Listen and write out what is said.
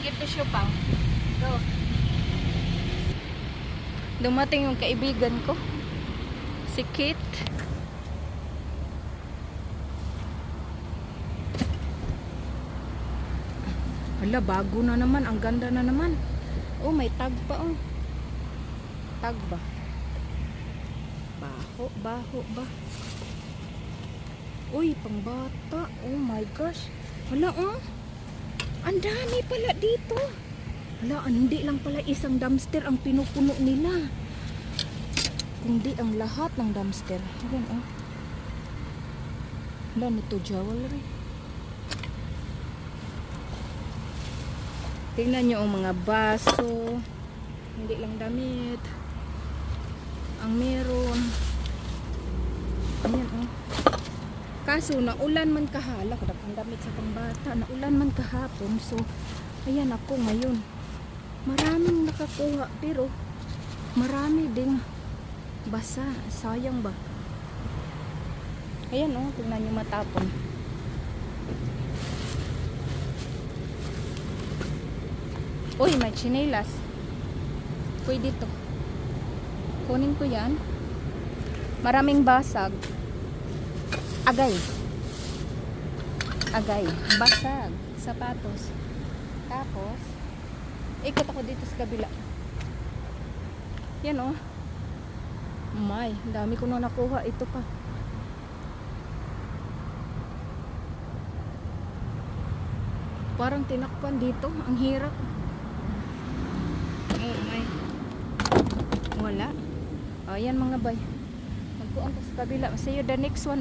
Give the shoe pang. Go. Dumating yung kaibigan ko. Si Kit. Hala, bago na naman. Ang ganda na naman. Oh, may tag pa oh. Tag ba? Baho ba? Uy, pang bata. Oh my gosh. Hala oh. Ang dami pala dito. Hala, hindi lang pala isang dumpster ang pinupuno nila. Kundi ang lahat ng dumpster. Ayan oh. Hala, nito jewelry. Tingnan nyo ang mga baso. Hindi lang damit. Ang meron. Ayan oh. Kaso naulan man kahala. Kadap ang damit sa pangbata. Naulan man kahapon. So, ayan ako ngayon. Maraming nakakuha. Pero, marami ding basa. Sayang ba? Ayan oh. Tingnan nyo matapon. Uy, may chinelas. Pwede to. Kunin ko yan. Maraming basag. Agay. Basag. Sapatos. Tapos, ikot ako dito sa kabila. Yan oh. May, dami ko na nakuha. Ito pa. Parang tinakpan dito. Ang hirap. Oh my. Wala. O yan mga bay. Magkuhan ko sa kabila. See you the next one.